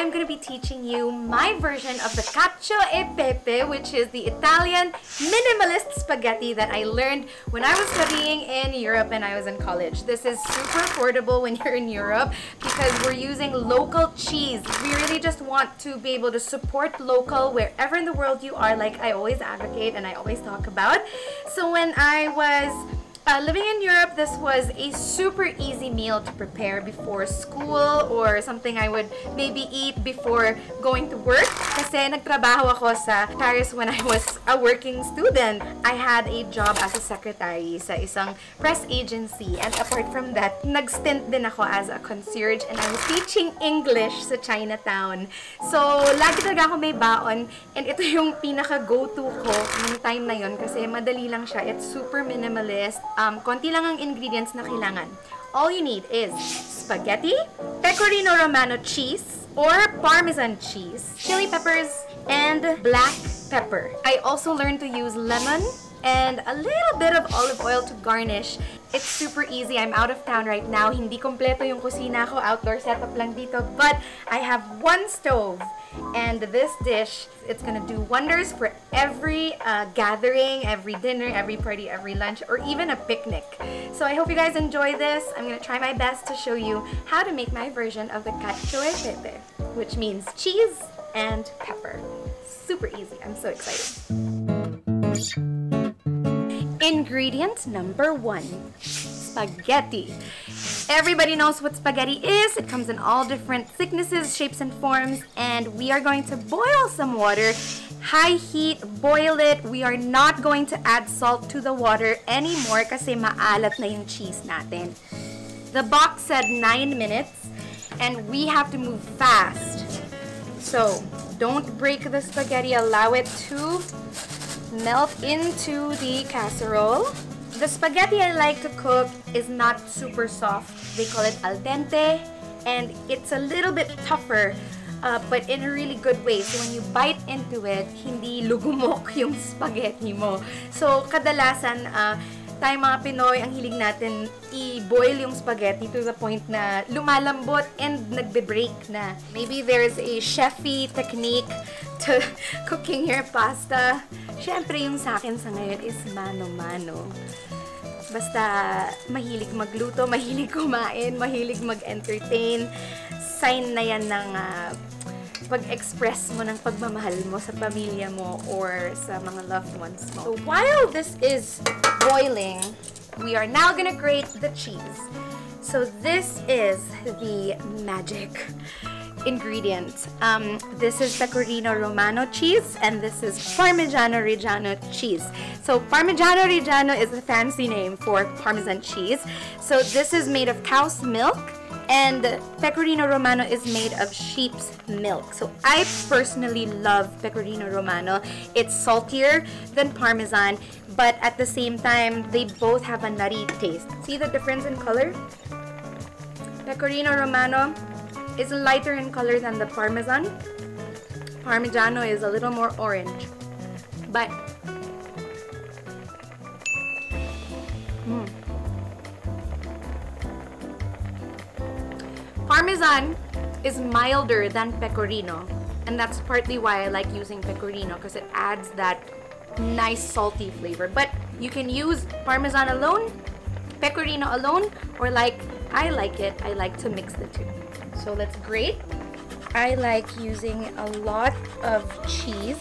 I'm going to be teaching you my version of the Cacio e Pepe, which is the Italian minimalist spaghetti that I learned when I was studying in Europe and I was in college. This is super affordable when you're in Europe because we're using local cheese. We really just want to be able to support local wherever in the world you are, like I always advocate and I always talk about. So when I was living in Europe, this was a super easy meal to prepare before school or something I would maybe eat before going to work. Kasi nagtrabaho ako sa Paris when I was a working student. I had a job as a secretary sa isang press agency, and apart from that, nag-stint din ako as a concierge and I was teaching English sa Chinatown. So, lagi talaga ako may baon, and ito yung pinaka-go-to ko ng time na yun kasi madali lang siya. It's super minimalist. Konti lang ang ingredients na kailangan. All you need is spaghetti, Pecorino Romano cheese, or Parmesan cheese, chili peppers, and black pepper. I also learned to use lemon and a little bit of olive oil to garnish. It's super easy. I'm out of town right now. Hindi kompleto yung kusina ko. Outdoor setup lang dito. But I have one stove. And this dish, it's gonna do wonders for every gathering, every dinner, every party, every lunch, or even a picnic. So I hope you guys enjoy this. I'm gonna try my best to show you how to make my version of the Cacio e Pepe, which means cheese and pepper. Super easy. I'm so excited. Ingredient number 1, spaghetti. Everybody knows what spaghetti is. It comes in all different thicknesses, shapes, and forms, and we are going to boil some water. High heat, boil it. We are not going to add salt to the water anymore kasi maalat na yung cheese natin. The box said 9 minutes, and we have to move fast. So, don't break the spaghetti. Allow it to melt into the casserole. The spaghetti I like to cook is not super soft. They call it al dente, and it's a little bit tougher, but in a really good way. So when you bite into it, hindi lugumok yung spaghetti mo. So kadalasan, tayo mga Pinoy, ang hilig natin i-boil yung spaghetti to the point na lumalambot and nagbe-break na. Maybe there's a chefy technique to cooking your pasta. Siyempre, yung sa akin sa ngayon is mano-mano. Basta mahilig magluto, mahilig kumain, mahilig mag-entertain. Sign na yan ng pag-express mo ng pagmamahal mo sa pamilya mo or sa mga loved ones mo. So while this is boiling, we are now gonna grate the cheese. So this is the magic ingredients. This is Pecorino Romano cheese, and this is Parmigiano Regiano cheese. So Parmigiano Regiano is the fancy name for Parmesan cheese. So this is made of cow's milk, and Pecorino Romano is made of sheep's milk. So I personally love Pecorino Romano. It's saltier than Parmesan, but at the same time, they both have a nutty taste. See the difference in color? Pecorino Romano is lighter in color than the Parmesan. Parmigiano is a little more orange. But Parmesan is milder than Pecorino, and that's partly why I like using Pecorino because it adds that nice salty flavor. But you can use Parmesan alone, Pecorino alone, or like I like it, I like to mix the two. So let's grate. I like using a lot of cheese.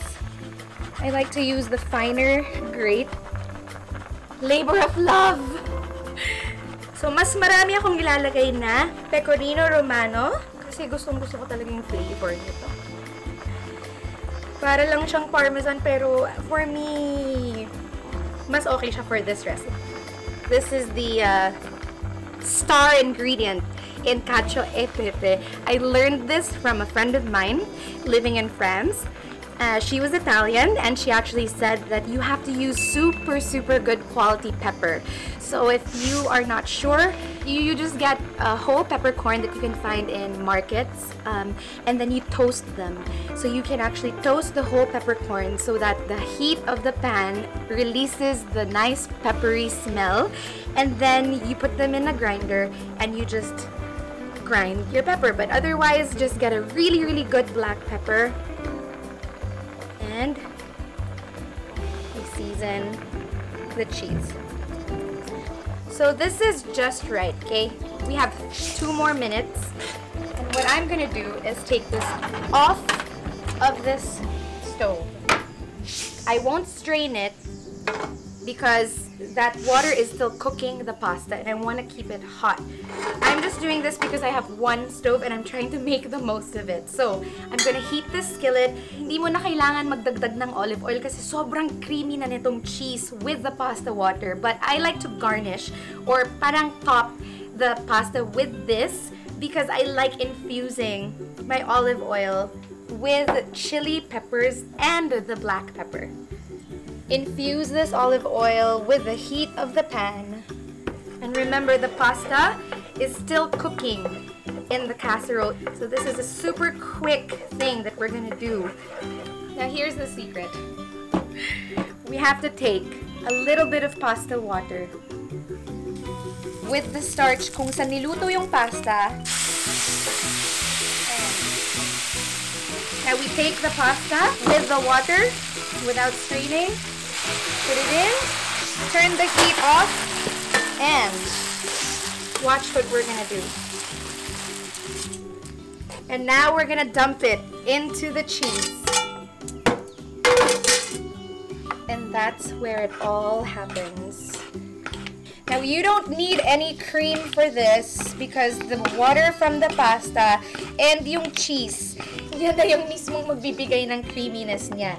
I like to use the finer grate. Labor of love! So mas marami akong ilalagay na Pecorino Romano kasi gustong-gusto ko talaga yung flavor nito. Para lang siyang Parmesan, pero for me, mas okay siya for this recipe. This is the star ingredient in Cacio e Pepe. I learned this from a friend of mine living in France. She was Italian, and she actually said that you have to use super good quality pepper. So if you are not sure, you just get a whole peppercorn that you can find in markets, and then you toast them. So you can actually toast the whole peppercorn so that the heat of the pan releases the nice peppery smell, and then you put them in a grinder and you just grind your pepper, but otherwise just get a really, really good black pepper. And we season the cheese. So this is just right, okay? We have 2 more minutes. And what I'm gonna do is take this off of this stove. I won't strain it because that water is still cooking the pasta and I want to keep it hot. I'm just doing this because I have 1 stove and I'm trying to make the most of it. So, I'm gonna heat this skillet. Hindi mo na kailangan magdagdag ng olive oil kasi sobrang creamy na nitong cheese with the pasta water. But I like to garnish or parang top the pasta with this because I like infusing my olive oil with chili peppers and the black pepper. Infuse this olive oil with the heat of the pan. And remember, the pasta is still cooking in the casserole. So this is a super quick thing that we're gonna do. Now here's the secret. We have to take a little bit of pasta water with the starch kung saan niluto yung pasta. And now we take the pasta with the water without straining. Put it in, turn the heat off, and watch what we're gonna do. And now we're gonna dump it into the cheese. And that's where it all happens. Now you don't need any cream for this because the water from the pasta and yung cheese, yan na yung mismong magbibigay ng creaminess niya.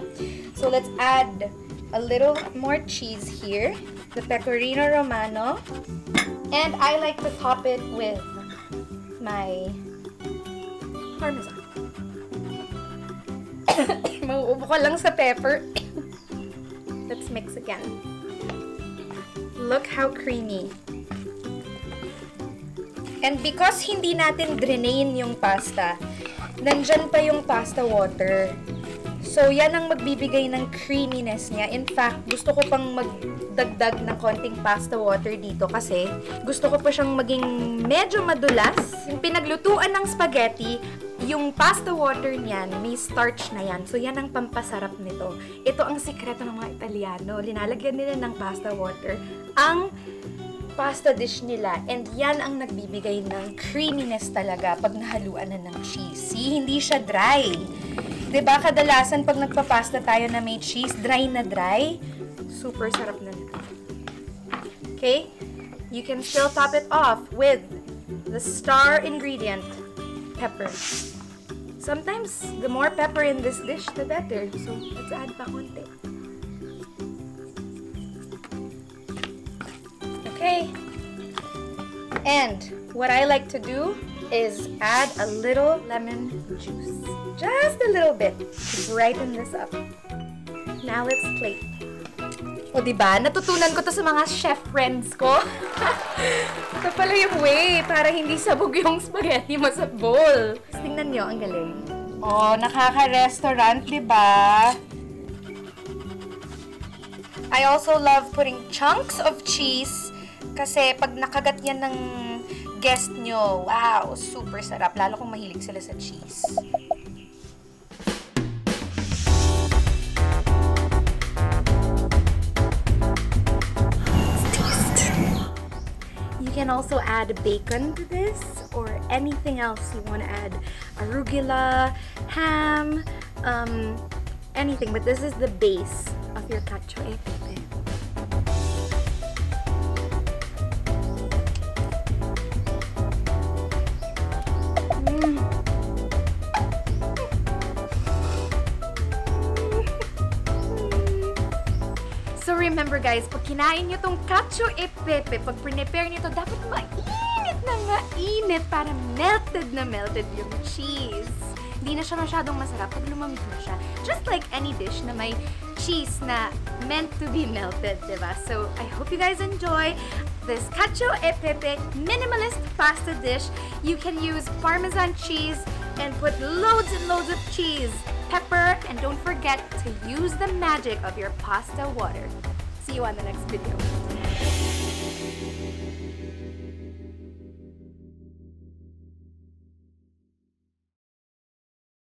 So let's add a little more cheese here, the Pecorino Romano, and I like to top it with my Parmesan. Mauubo ko lang sa pepper. Let's mix again. Look how creamy. And because hindi natin drain yung pasta, nandyan pa yung pasta water. So, yan ang magbibigay ng creaminess niya. In fact, gusto ko pang magdagdag ng konting pasta water dito kasi gusto ko pa siyang maging medyo madulas. Yung pinaglutuan ng spaghetti, yung pasta water niyan, may starch na yan. So, yan ang pampasarap nito. Ito ang sikreto ng mga Italiano. Linalagyan nila ng pasta water ang pasta dish nila. And yan ang nagbibigay ng creaminess talaga pag nahaluan na ng cheese. See, hindi siya dry. Diba, kadalasan pag nagpapasta tayo na may cheese, dry na dry. Super sarap na nito. Okay? You can still top it off with the star ingredient, pepper. Sometimes, the more pepper in this dish, the better. So, let's add pa konti. Okay? And, what I like to do is add a little lemon juice. Just a little bit to brighten this up. Now let's plate. O diba, natutunan ko to sa mga chef friends ko. Ito pala yung way para hindi sabog yung spaghetti mo sa bowl. Tingnan nyo, ang galing. Oh, nakaka-restaurant, diba? I also love putting chunks of cheese kasi pag nakagat yan ng guest nyo, wow, super sarap. Lalo kung mahilig sila sa cheese. You can also add bacon to this or anything else you want to add. Arugula, ham, anything. But this is the base of your cacio e pepe. So remember guys, pag kinain nyo tong cacio e pepe, pag prepare nyo to, dapat mainit na mainit para melted na melted yung cheese. Hindi na siya masyadong masarap pag lumamig na siya. Just like any dish na may cheese na meant to be melted, diba? So I hope you guys enjoy this cacio e pepe minimalist pasta dish. You can use Parmesan cheese and put loads and loads of cheese, pepper, and don't forget to use the magic of your pasta water. See you on the next video.